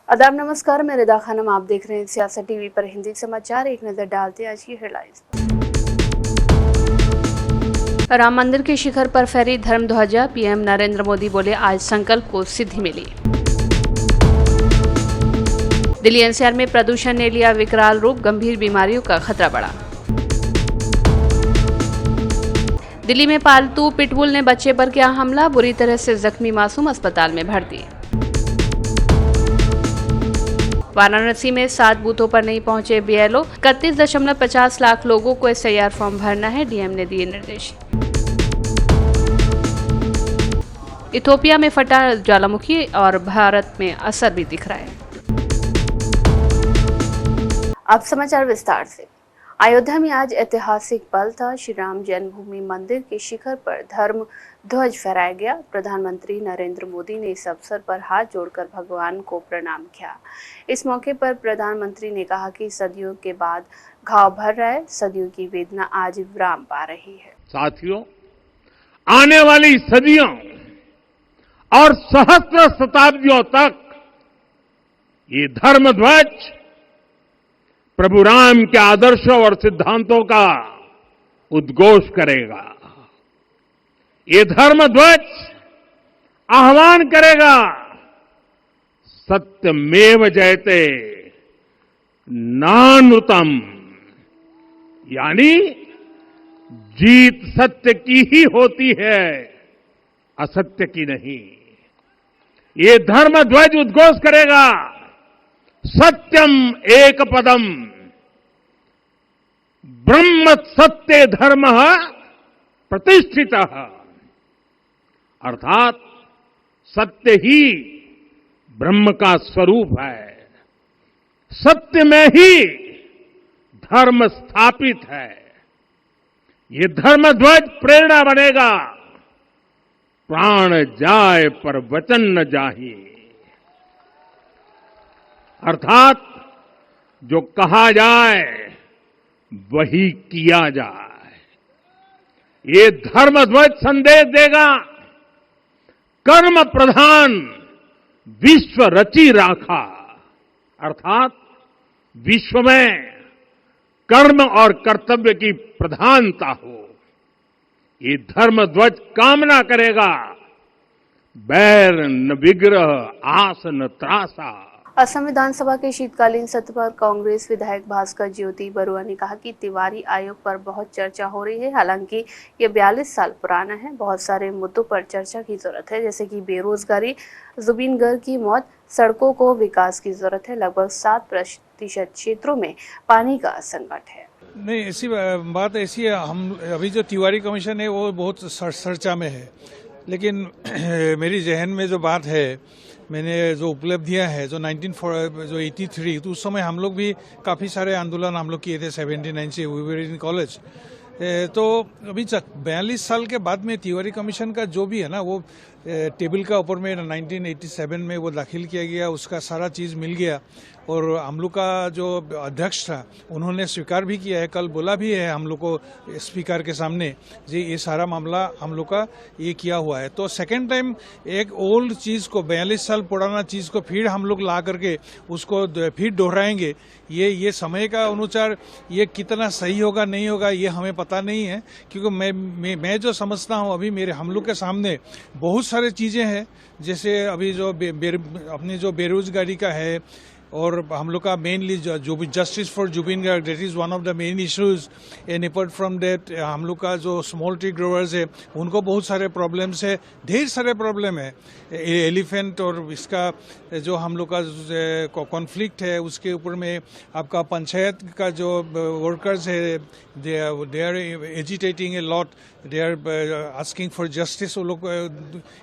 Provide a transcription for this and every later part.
आदाब नमस्कार, मैं रिदा खानम। आप देख रहे हैं सियासत टीवी पर हिंदी समाचार। एक नजर डालते हैं आज की हेडलाइंस। राम मंदिर के शिखर पर फहरी धर्म ध्वजा, पीएम नरेंद्र मोदी बोले आज संकल्प को सिद्धि मिली। दिल्ली एनसीआर में प्रदूषण ने लिया विकराल रूप, गंभीर बीमारियों का खतरा बढ़ा। दिल्ली में पालतू पिटबुल ने बच्चे पर किया हमला, बुरी तरह से जख्मी मासूम अस्पताल में भर्ती। वाराणसी में 7 बूथों पर नहीं पहुंचे बीएलओ, 31.50 लाख लोगों को एसआईआर फॉर्म भरना है, डीएम ने दिए निर्देश। इथियोपिया में फटा ज्वालामुखी और भारत में असर भी दिख रहा है। अब समाचार विस्तार से। अयोध्या में आज ऐतिहासिक पल था। श्री राम जन्मभूमि मंदिर के शिखर पर धर्म ध्वज फहराया गया। प्रधानमंत्री नरेंद्र मोदी ने इस अवसर पर हाथ जोड़कर भगवान को प्रणाम किया। इस मौके पर प्रधानमंत्री ने कहा कि सदियों के बाद घाव भर रहा है, सदियों की वेदना आज विराम पा रही है। साथियों, आने वाली सदियों और सहस्त्र शताब्दियों तक ये धर्म ध्वज प्रभु राम के आदर्शों और सिद्धांतों का उद्घोष करेगा। ये धर्म ध्वज आह्वान करेगा, सत्यमेव जयते नानृतम, यानी जीत सत्य की ही होती है, असत्य की नहीं। ये धर्म ध्वज उद्घोष करेगा, सत्यम एक पदम ब्रह्म सत्य धर्म प्रतिष्ठित, अर्थात सत्य ही ब्रह्म का स्वरूप है, सत्य में ही धर्म स्थापित है। ये धर्म ध्वज प्रेरणा बनेगा, प्राण जाए पर वचन न जाहि, अर्थात जो कहा जाए वही किया जाए। ये धर्म ध्वज संदेश देगा, कर्म प्रधान विश्व रची राखा, अर्थात विश्व में कर्म और कर्तव्य की प्रधानता हो। ये धर्म ध्वज कामना करेगा, बैर न विग्रह आस न त्रासा। असम विधानसभा के शीतकालीन सत्र पर कांग्रेस विधायक भास्कर ज्योति बरुआ ने कहा कि तिवारी आयोग पर बहुत चर्चा हो रही है। हालांकि ये 42 साल पुराना है। बहुत सारे मुद्दों पर चर्चा की जरूरत है, जैसे कि बेरोजगारी, जुबिन गर्ग की मौत, सड़कों को विकास की जरूरत है। लगभग 7% क्षेत्रों में पानी का संकट है। नहीं, ऐसी बात ऐसी है, हम अभी जो तिवारी कमीशन है वो बहुत चर्चा में है, लेकिन मेरी जहन में जो बात है, मैंने जो उपलब्धियां हैं जो 1983 तो उस समय हम लोग भी काफ़ी सारे आंदोलन हम लोग किए थे। 79 से वी वर इन कॉलेज। तो अभी 42 साल के बाद में तिवारी कमीशन का जो भी है ना, वो टेबल का ऊपर में 1987 में वो दाखिल किया गया, उसका सारा चीज़ मिल गया। और हम लोग का जो अध्यक्ष था उन्होंने स्वीकार भी किया है, कल बोला भी है हम लोग को स्पीकर के सामने जी ये सारा मामला हम लोग का ये किया हुआ है। तो सेकेंड टाइम एक ओल्ड चीज़ को, 42 साल पुराना चीज़ को फिर हम लोग ला करके उसको फिर दोहराएंगे, ये समय का अनुसार ये कितना सही होगा नहीं होगा ये हमें पता नहीं है। क्योंकि मैं जो समझता हूँ, अभी मेरे हम लोग के सामने बहुत सारे चीज़ें हैं, जैसे अभी जो अपनी जो बेरोजगारी का है, और हम लोग का मेनली जो भी justice for Zubeen Garg, that is one of the main issues. And apart from that हम लोग का जो स्मॉल ट्री ग्रोवर्स है उनको बहुत सारे प्रॉब्लम्स है, ढेर सारे प्रॉब्लम है। एलिफेंट और इसका जो हम लोग का कॉन्फ्लिक्ट है, उसके ऊपर में आपका पंचायत का जो वर्कर्स है, they are agitating a lot, they are asking for justice. वो लोग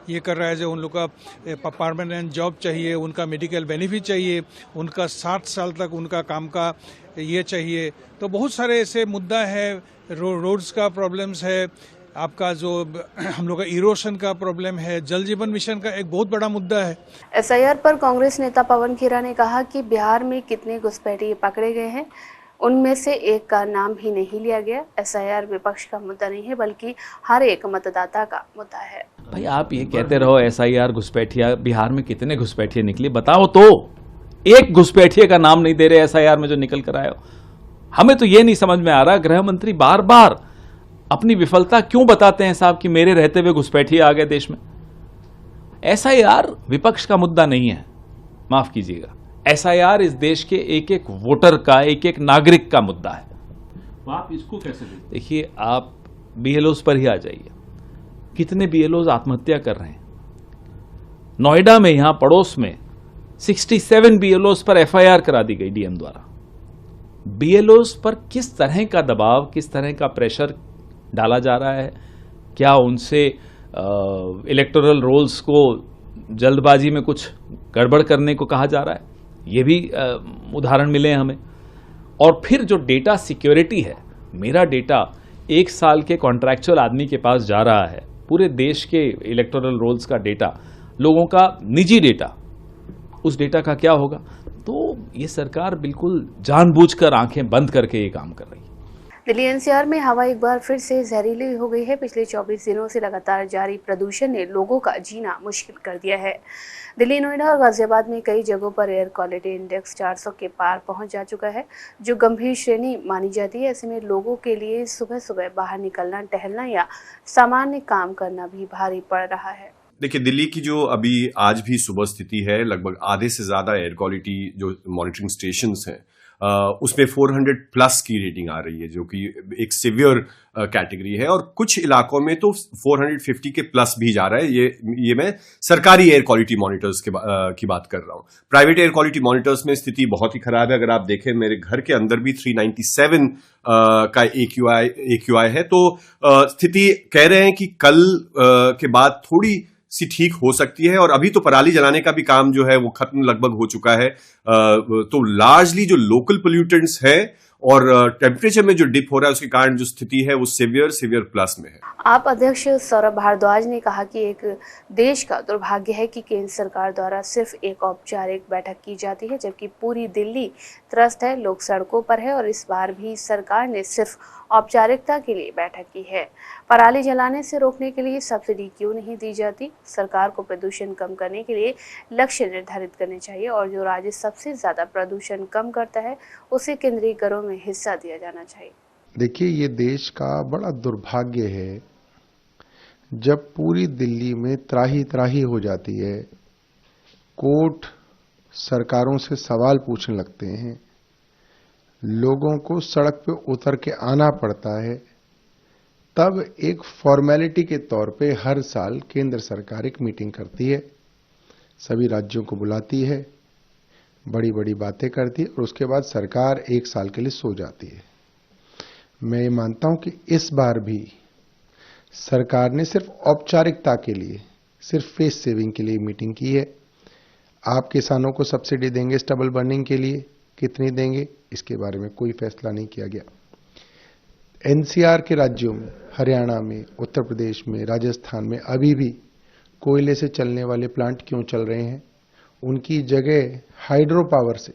ये कर रहा है जो उन लोग का परमानेंट जॉब चाहिए, उनका मेडिकल बेनिफिट चाहिए, उनका 60 साल तक उनका काम का ये चाहिए। तो बहुत सारे ऐसे मुद्दा है, रोड्स का प्रॉब्लम्स है, आपका जो हम लोग का इरोशन का प्रॉब्लम है, जल जीवन मिशन का एक बहुत बड़ा मुद्दा है। एसआईआर पर कांग्रेस नेता पवन खेरा ने कहा कि बिहार में कितने घुसपैठिए पकड़े गए हैं, उनमें से एक का नाम भी नहीं लिया गया। एसआईआर विपक्ष का मुद्दा नहीं है, बल्कि हर एक मतदाता का मुद्दा है। भाई आप ये कहते रहो एसआईआर घुसपैठिया, बिहार में कितने घुसपैठिए निकले बताओ तो। एक घुसपैठिए का नाम नहीं दे रहे एसआईआर में जो निकल कर आए हो। हमें तो यह नहीं समझ में आ रहा, गृह मंत्री बार बार अपनी विफलता क्यों बताते हैं साहब कि मेरे रहते हुए घुसपैठिए आ गए देश में। एसआईआर विपक्ष का मुद्दा नहीं है, माफ कीजिएगा। एसआईआर इस देश के एक एक वोटर का, एक एक नागरिक का मुद्दा है। तो आप इसको कैसे देखिए, आप बीएलओज पर ही आ जाइए, कितने बीएलओज आत्महत्या कर रहे हैं। नोएडा में, यहां पड़ोस में 67 बीएलओज पर एफआईआर करा दी गई डीएम द्वारा। बीएलओज पर किस तरह का दबाव, किस तरह का प्रेशर डाला जा रहा है? क्या उनसे इलेक्टोरल रोल्स को जल्दबाजी में कुछ गड़बड़ करने को कहा जा रहा है? ये भी उदाहरण मिले हैं हमें। और फिर जो डेटा सिक्योरिटी है, मेरा डेटा 1 साल के कॉन्ट्रैक्चुअल आदमी के पास जा रहा है, पूरे देश के इलेक्टोरल रोल्स का डेटा, लोगों का निजी डेटा, उस डेटा का क्या होगा? तो ये सरकार बिल्कुल जानबूझकर आंखें बंद करके ये काम कर रही है। दिल्ली एनसीआर में हवा एक बार फिर से जहरीली हो गई है। पिछले 24 दिनों से लगातार जारी प्रदूषण ने लोगों का जीना मुश्किल कर दिया है। दिल्ली, नोएडा और गाजियाबाद में कई जगहों पर एयर क्वालिटी इंडेक्स 400 के पार पहुंच जा चुका है, जो गंभीर श्रेणी मानी जाती है। ऐसे में लोगों के लिए सुबह सुबह बाहर निकलना, टहलना या सामान्य काम करना भी भारी पड़ रहा है। देखिए, दिल्ली की जो अभी आज भी सुबह स्थिति है, लगभग आधे से ज्यादा एयर क्वालिटी जो मॉनिटरिंग स्टेशंस हैं उसमें 400 प्लस की रेटिंग आ रही है, जो कि एक सिवियर कैटेगरी है। और कुछ इलाकों में तो 450 के प्लस भी जा रहा है। ये मैं सरकारी एयर क्वालिटी मॉनिटर्स की बात कर रहा हूं। प्राइवेट एयर क्वालिटी मॉनिटर्स में स्थिति बहुत ही खराब है। अगर आप देखें, मेरे घर के अंदर भी 397 का AQI है। तो स्थिति कह रहे हैं कि कल के बाद थोड़ी सी ठीक हो सकती है। और अभी तो पराली जलाने का भी काम जो है वो खत्म लगभग हो चुका है। तो लार्जली जो लोकल पोल्यूटेंट्स है और टेम्परेचर में जो डिप हो रहा है, उसके कारण जो स्थिति है वो सिवियर प्लस में है। आप अध्यक्ष सौरभ भारद्वाज ने कहा कि एक देश का दुर्भाग्य है कि केंद्र सरकार द्वारा सिर्फ एक औपचारिक बैठक की जाती है, जबकि पूरी दिल्ली त्रस्त है, लोग सड़कों पर है। और इस बार भी सरकार ने सिर्फ औपचारिकता के लिए बैठक की है। पराली जलाने से रोकने के लिए सब्सिडी क्यों नहीं दी जाती? सरकार को प्रदूषण कम करने के लिए लक्ष्य निर्धारित करने चाहिए और जो राज्य सबसे ज्यादा प्रदूषण कम करता है उसे केंद्रीय करों में हिस्सा दिया जाना चाहिए। देखिए, ये देश का बड़ा दुर्भाग्य है जब पूरी दिल्ली में त्राही त्राही हो जाती है, कोर्ट सरकारों से सवाल पूछने लगते हैं, लोगों को सड़क पे उतर के आना पड़ता है, तब एक फॉर्मेलिटी के तौर पे हर साल केंद्र सरकार एक मीटिंग करती है, सभी राज्यों को बुलाती है, बड़ी बड़ी बातें करती है और उसके बाद सरकार 1 साल के लिए सो जाती है। मैं ये मानता हूं कि इस बार भी सरकार ने सिर्फ औपचारिकता के लिए, सिर्फ फेस सेविंग के लिए मीटिंग की है। आप किसानों को सब्सिडी देंगे स्टबल बर्निंग के लिए, कितनी देंगे इसके बारे में कोई फैसला नहीं किया गया। एनसीआर के राज्यों में, हरियाणा में, उत्तर प्रदेश में, राजस्थान में अभी भी कोयले से चलने वाले प्लांट क्यों चल रहे हैं? उनकी जगह हाइड्रो पावर से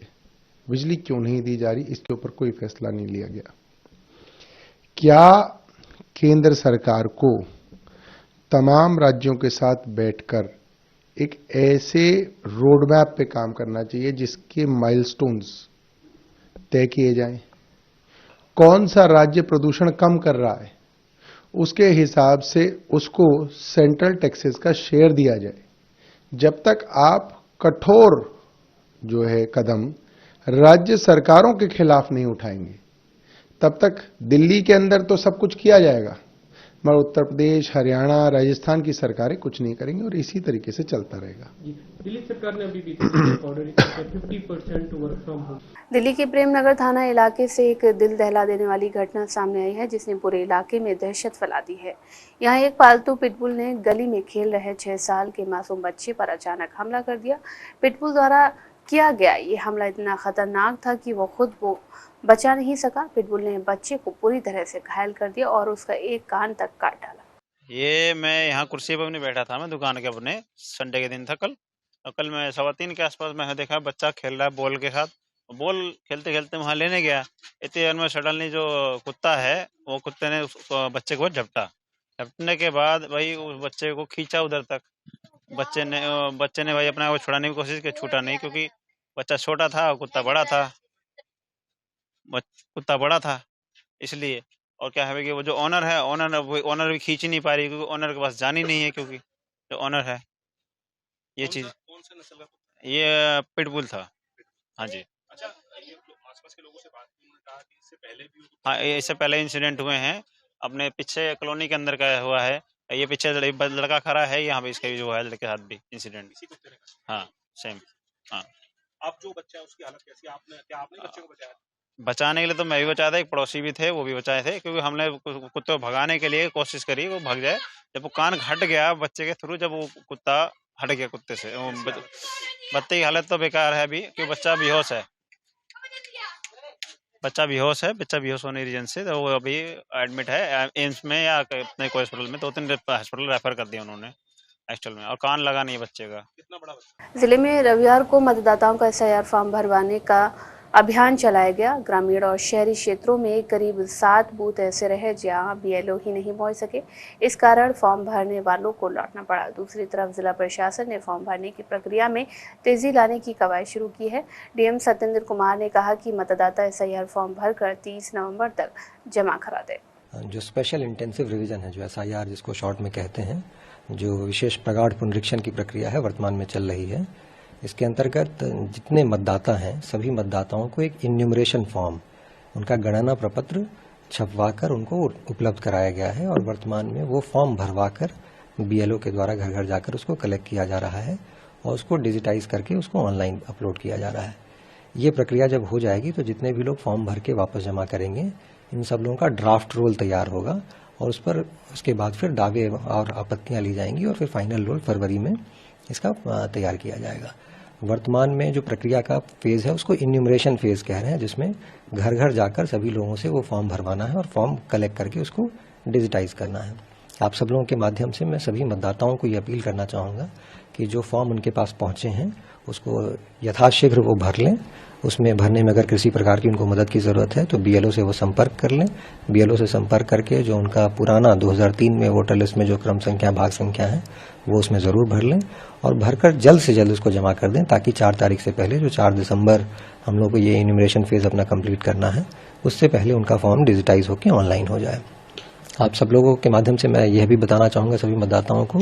बिजली क्यों नहीं दी जा रही? इसके ऊपर कोई फैसला नहीं लिया गया। क्या केंद्र सरकार को तमाम राज्यों के साथ बैठकर एक ऐसे रोड मैप पे काम करना चाहिए जिसके माइलस्टोन्स तय किए जाएं? कौन सा राज्य प्रदूषण कम कर रहा है, उसके हिसाब से उसको सेंट्रल टैक्सेस का शेयर दिया जाए। जब तक आप कठोर जो है कदम राज्य सरकारों के खिलाफ नहीं उठाएंगे, तब तक दिल्ली के अंदर तो सब कुछ किया जाएगा, मगर उत्तर प्रदेश, हरियाणा, राजस्थान की सरकारें कुछ नहीं करेंगी और इसी तरीके से चलता रहेगा। दिल्ली सरकार ने अभी order 50% work from home. Delhi के प्रेम नगर थाना इलाके से एक दिल दहला देने वाली घटना सामने आई है, जिसने पूरे इलाके में दहशत फैला दी है। यहाँ एक पालतू पिटबुल ने गली में खेल रहे 6 साल के मासूम बच्चे पर अचानक हमला कर दिया। पिटबुल द्वारा किया गया ये हमला इतना खतरनाक था कि वो खुद वो बचा नहीं सका। पिटबुल ने बच्चे को पूरी तरह से घायल कर दिया और उसका एक कान तक काट डाला। ये मैं यहाँ कुर्सी पर अपनी बैठा था, मैं दुकान के अपने, संडे के दिन था कल। और कल मैं 3:15 के आसपास मैंने देखा बच्चा खेल रहा है बॉल के साथ। बॉल खेलते खेलते वहाँ लेने गया, इतने देर में सडनली जो कुत्ता है वो कुत्ते ने बच्चे को झपटने के बाद भाई उस बच्चे को खींचा उधर तक। बच्चे ने भाई अपना को छुड़ाने की कोशिश की, छूटा नहीं, क्योंकि बच्चा छोटा था और कुत्ता बड़ा था, कुत्ता बड़ा था इसलिए। और क्या है कि वो जो ओनर है, ओनर भी खींच नहीं पा रही, क्योंकि ओनर के पास जानी नहीं है, क्योंकि जो ओनर है ये चीज। कौन सा नस्ल का कुत्ता ये पिटबुल था। हाँ जी। अच्छा, ये आसपास के लोगों से बात की, उन्होंने कहा कि इससे पहले भी हाँ, इससे पहले इंसिडेंट हुए हैं अपने पीछे कॉलोनी के अंदर का हुआ है। ये पीछे लड़का खड़ा है, यहाँ पे इसका जो है लड़के के साथ भी इंसिडेंट। इसी कुत्ते ने कहा। हाँ सेम। हाँ, अब जो बच्चा है उसकी हालत कैसी है? आपने बच्चे को बचाया? बचाने के लिए तो मैं भी बचाया था, एक पड़ोसी भी थे वो भी बचाए थे, क्योंकि हमने कुत्ते को भगाने के लिए कोशिश करी वो भाग जाए। जब वो कान हट गया बच्चे के थ्रू, जब वो कुत्ता हट गया कुत्ते से, बच्चे की हालत तो बेकार है अभी, क्योंकि बच्चा बेहोश है। बच्चा बेहोश होने रीजन से तो वो अभी एडमिट है एम्स में या अपने कोई हॉस्पिटल में, 2-3 हॉस्पिटल रेफर कर दिया उन्होंने एक्चुअल में, और कान लगा नहीं है बच्चे का। कितना बड़ा बच्चा? जिले में रविवार को मतदाताओं का एसआईआर फॉर्म भरवाने का अभियान चलाया गया। ग्रामीण और शहरी क्षेत्रों में करीब 7 बूथ ऐसे रहे जहां बीएलओ ही नहीं पहुंच सके। इस कारण फॉर्म भरने वालों को लौटना पड़ा। दूसरी तरफ जिला प्रशासन ने फॉर्म भरने की प्रक्रिया में तेजी लाने की कवायद शुरू की है। डीएम सत्येंद्र कुमार ने कहा कि मतदाता एसआईआर फॉर्म भरकर 30 नवंबर तक जमा करा दे। जो स्पेशल इंटेंसिव रिवीजन है, जो एसआईआर जिसको शॉर्ट में कहते हैं, जो विशेष प्रगाढ़ पुनरीक्षण की प्रक्रिया है वर्तमान में चल रही है। इसके अंतर्गत जितने मतदाता हैं सभी मतदाताओं को एक इन्यूमरेशन फॉर्म, उनका गणना प्रपत्र छपवाकर उनको उपलब्ध कराया गया है, और वर्तमान में वो फॉर्म भरवाकर बीएलओ के द्वारा घर घर जाकर उसको कलेक्ट किया जा रहा है और उसको डिजिटाइज करके उसको ऑनलाइन अपलोड किया जा रहा है। ये प्रक्रिया जब हो जाएगी तो जितने भी लोग फॉर्म भर के वापस जमा करेंगे, इन सब लोगों का ड्राफ्ट रोल तैयार होगा और उस पर उसके बाद फिर दावे और आपत्तियां ली जाएंगी और फिर फाइनल रोल फरवरी में इसका तैयार किया जाएगा। वर्तमान में जो प्रक्रिया का फेज है उसको इन्यूमरेशन फेज कह रहे हैं, जिसमें घर घर जाकर सभी लोगों से वो फॉर्म भरवाना है और फॉर्म कलेक्ट करके उसको डिजिटाइज करना है। आप सब लोगों के माध्यम से मैं सभी मतदाताओं को ये अपील करना चाहूँगा कि जो फॉर्म उनके पास पहुँचे हैं उसको यथाशीघ्र वो भर लें। उसमें भरने में अगर किसी प्रकार की उनको मदद की ज़रूरत है तो बीएलओ से वो संपर्क कर लें। बीएलओ से संपर्क करके जो उनका पुराना 2003 में वोटर लिस्ट में जो क्रम संख्या भाग संख्या है वो उसमें ज़रूर भर लें और भरकर जल्द से जल्द उसको जमा कर दें, ताकि 4 तारीख से पहले, जो 4 दिसंबर हम लोग को ये इन्यूमरेशन फेज अपना कंप्लीट करना है, उससे पहले उनका फॉर्म डिजिटाइज होकर ऑनलाइन हो जाए। आप सब लोगों के माध्यम से मैं यह भी बताना चाहूँगा सभी मतदाताओं को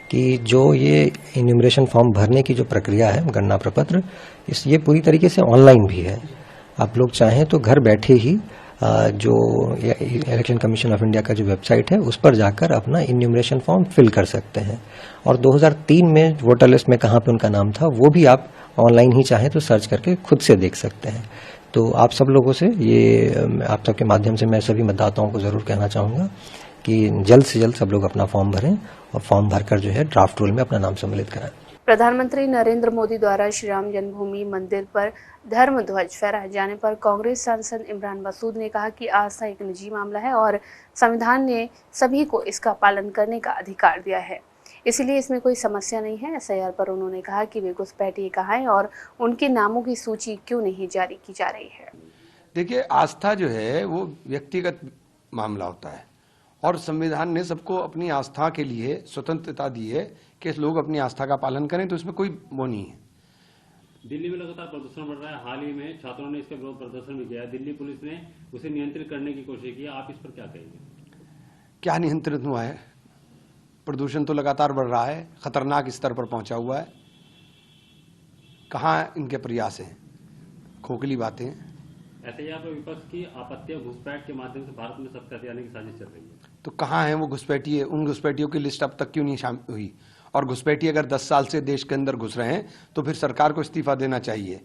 कि जो ये इन्यूमरेशन फॉर्म भरने की जो प्रक्रिया है, गणना प्रपत्र, ये पूरी तरीके से ऑनलाइन भी है। आप लोग चाहें तो घर बैठे ही जो इलेक्शन कमीशन ऑफ इंडिया का जो वेबसाइट है उस पर जाकर अपना इन्यूमरेशन फॉर्म फिल कर सकते हैं। और 2003 में वोटर लिस्ट में कहाँ पे उनका नाम था वो भी आप ऑनलाइन ही चाहें तो सर्च करके खुद से देख सकते हैं। तो आप सब लोगों से आप सबके माध्यम से मैं सभी मतदाताओं को जरूर कहना चाहूँगा कि जल्द से जल्द सब लोग अपना फॉर्म भरें और फॉर्म भरकर जो है ड्राफ्ट रोल में अपना नाम सम्मिलित कराएं। प्रधानमंत्री नरेंद्र मोदी द्वारा श्री राम जन्मभूमि मंदिर पर धर्म ध्वज फहराए जाने पर कांग्रेस सांसद इमरान मसूद ने कहा कि आस्था एक निजी मामला है और संविधान ने सभी को इसका पालन करने का अधिकार दिया है, इसलिए इसमें कोई समस्या नहीं है। एसआईआर पर उन्होंने कहा कि वे घुसपैठिए कहाँ हैं और उनके नामों की सूची क्यों नहीं जारी की जा रही है। देखिए, आस्था जो है वो व्यक्तिगत मामला होता है और संविधान ने सबको अपनी आस्था के लिए स्वतंत्रता दी है कि लोग अपनी आस्था का पालन करें, तो इसमें कोई वो नहीं है। दिल्ली में लगातार प्रदर्शन बढ़ रहा है। हाल ही में छात्रों ने इसके विरोध प्रदर्शन भी किया। दिल्ली पुलिस ने उसे नियंत्रित करने की कोशिश की। आप इस पर क्या कहेंगे? क्या नियंत्रित हुआ है? प्रदूषण तो लगातार बढ़ रहा है, खतरनाक स्तर पर पहुंचा हुआ है। कहाँ इनके प्रयास हैं? खोखली बातें। एसआईआर पर विपक्ष की आपत्तियां घुसपैठ के माध्यम से भारत में सत्ता हथियाने की साजिश चल रही है। तो कहाँ है वो घुसपैठिए? उन घुसपैठियों की लिस्ट अब तक क्यों नहीं शामिल हुई? और घुसपैठिए अगर 10 साल से देश के अंदर घुस रहे हैं तो फिर सरकार को इस्तीफा देना चाहिए।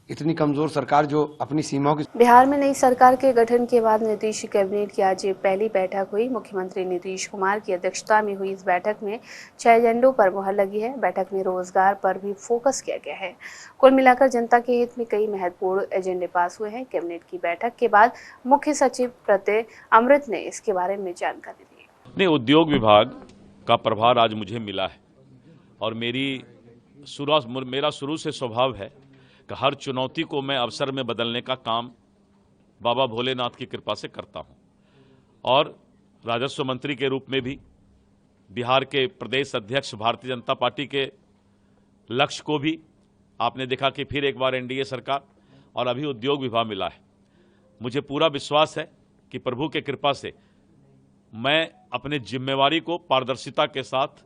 इतनी कमजोर सरकार जो अपनी सीमाओं की। बिहार में नई सरकार के गठन के बाद नीतीश कैबिनेट की आज पहली बैठक हुई। मुख्यमंत्री नीतीश कुमार की अध्यक्षता में हुई इस बैठक में 6 एजेंडों पर मुहर लगी है। बैठक में रोजगार पर भी फोकस किया गया है। कुल मिलाकर जनता के हित में कई महत्वपूर्ण एजेंडे पास हुए हैं। कैबिनेट की बैठक के बाद मुख्य सचिव प्रत्यय अमृत ने इसके बारे में जानकारी दी। अपने उद्योग विभाग का प्रभार आज मुझे मिला है और मेरा शुरू से स्वभाव है कि हर चुनौती को मैं अवसर में बदलने का काम बाबा भोलेनाथ की कृपा से करता हूं। और राजस्व मंत्री के रूप में भी बिहार के प्रदेश अध्यक्ष भारतीय जनता पार्टी के लक्ष्य को भी आपने देखा कि फिर एक बार एनडीए सरकार और अभी उद्योग विभाग मिला है। मुझे पूरा विश्वास है कि प्रभु के कृपा से मैं अपने जिम्मेवारी को पारदर्शिता के साथ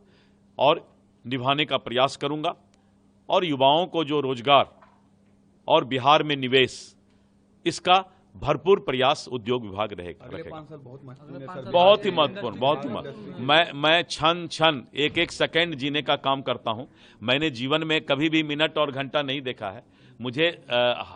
और निभाने का प्रयास करूंगा और युवाओं को जो रोजगार और बिहार में निवेश, इसका भरपूर प्रयास उद्योग विभाग रहेगा। बहुत ही महत्वपूर्ण। मैं क्षण क्षण एक एक सेकंड जीने का काम करता हूं। मैंने जीवन में कभी भी मिनट और घंटा नहीं देखा है। मुझे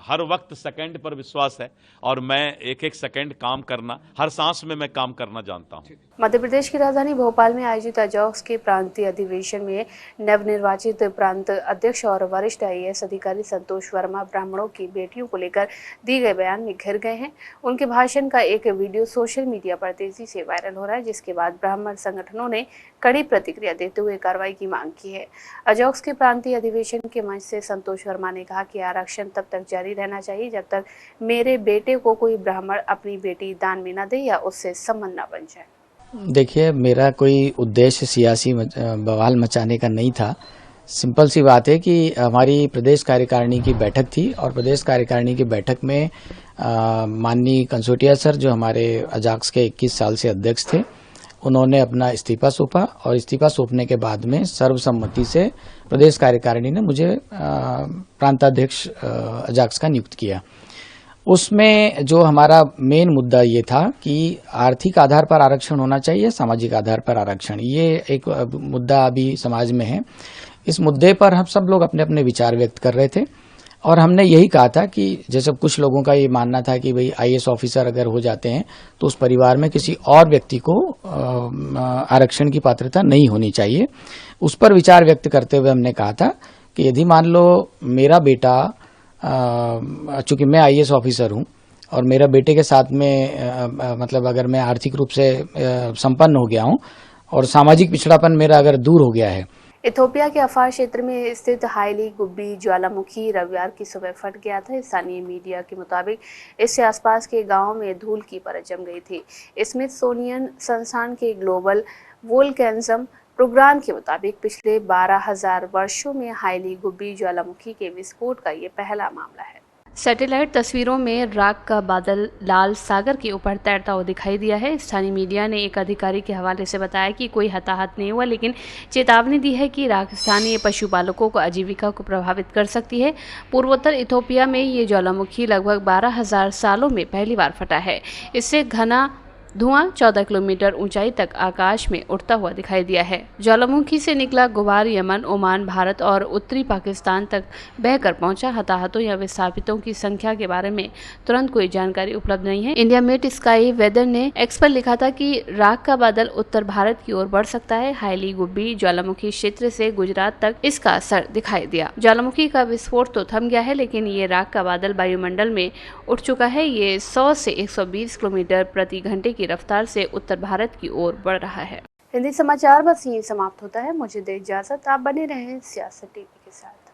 हर वक्त सेकंड पर विश्वास है और मैं एक एक सेकंड काम करना, हर सांस में मैं काम करना जानता हूं। मध्य प्रदेश की राजधानी भोपाल में आयोजित अजॉक्स के प्रांतीय अधिवेशन में नवनिर्वाचित प्रांत अध्यक्ष और वरिष्ठ आईएएस अधिकारी संतोष वर्मा ब्राह्मणों की बेटियों को लेकर दिए गए बयान में घिर गए हैं। उनके भाषण का एक वीडियो सोशल मीडिया पर तेजी से वायरल हो रहा है, जिसके बाद ब्राह्मण संगठनों ने कड़ी प्रतिक्रिया देते हुए कार्रवाई की मांग की है। अजॉक्स के प्रांतीय अधिवेशन के मंच से संतोष वर्मा ने कहा कि आरक्षण तब तक जारी रहना चाहिए जब तक मेरे बेटे को कोई ब्राह्मण अपनी बेटी दान में न दे या उससे संबंध न बन जाए। देखिए, मेरा कोई उद्देश्य सियासी बवाल मचाने का नहीं था। सिंपल सी बात है कि हमारी प्रदेश कार्यकारिणी की बैठक थी और प्रदेश कार्यकारिणी की बैठक में माननीय कंसोटिया सर, जो हमारे अजॉक्स के 21 साल से अध्यक्ष थे, उन्होंने अपना इस्तीफा सौंपा और इस्तीफा सौंपने के बाद में सर्वसम्मति से प्रदेश कार्यकारिणी ने मुझे प्रांताध्यक्ष अजॉक्स का नियुक्त किया। उसमें जो हमारा मेन मुद्दा ये था कि आर्थिक आधार पर आरक्षण होना चाहिए, सामाजिक आधार पर आरक्षण, ये एक मुद्दा अभी समाज में है। इस मुद्दे पर हम सब लोग अपने अपने विचार व्यक्त कर रहे थे और हमने यही कहा था कि जैसे कुछ लोगों का ये मानना था कि भाई आईएएस ऑफिसर अगर हो जाते हैं तो उस परिवार में किसी और व्यक्ति को आरक्षण की पात्रता नहीं होनी चाहिए। उस पर विचार व्यक्त करते हुए हमने कहा था कि यदि मान लो मेरा बेटा, चूंकि मैं आईएएस ऑफिसर हूं और मेरा बेटे के साथ में मतलब अगर मैं आर्थिक रूप से संपन्न हो गया हूं और सामाजिक पिछड़ापन मेरा अगर दूर हो गया है। इथोपिया के अफार क्षेत्र में स्थित हाइली गुब्बी ज्वालामुखी रविवार की सुबह फट गया था। स्थानीय मीडिया के मुताबिक इससे आसपास के गांव में धूल की परत जम गई थी। स्मिथसोनियन संस्थान के ग्लोबल वोल्केनिज्म प्रोग्राम के मुताबिक पिछले 12,000 वर्षों में हाइली गुब्बी ज्वालामुखी के विस्फोट का ये पहला मामला है। सैटेलाइट तस्वीरों में राख का बादल लाल सागर के ऊपर तैरता हुआ दिखाई दिया है। स्थानीय मीडिया ने एक अधिकारी के हवाले से बताया कि कोई हताहत नहीं हुआ, लेकिन चेतावनी दी है कि राख स्थानीय पशुपालकों को आजीविका को प्रभावित कर सकती है। पूर्वोत्तर इथोपिया में ये ज्वालामुखी लगभग 12,000 सालों में पहली बार फटा है। इससे घना धुआं 14 किलोमीटर ऊंचाई तक आकाश में उड़ता हुआ दिखाई दिया है। ज्वालामुखी से निकला गुबार यमन, ओमान, भारत और उत्तरी पाकिस्तान तक बहकर पहुंचा। हताहतों या विस्थापितों की संख्या के बारे में तुरंत कोई जानकारी उपलब्ध नहीं है। इंडिया मेट स्काई वेदर ने एक्स पर लिखा था कि राख का बादल उत्तर भारत की ओर बढ़ सकता है। हाइली गुब्बी ज्वालामुखी क्षेत्र से गुजरात तक इसका असर दिखाई दिया। ज्वालामुखी का विस्फोट तो थम गया है, लेकिन ये राख का बादल वायुमंडल में उठ चुका है। ये 100 से 120 किलोमीटर प्रति घंटे की रफ्तार से उत्तर भारत की ओर बढ़ रहा है। हिंदी समाचार बस यही समाप्त होता है। मुझे दे इजाजत। आप बने रहें सियासत टीवी के साथ।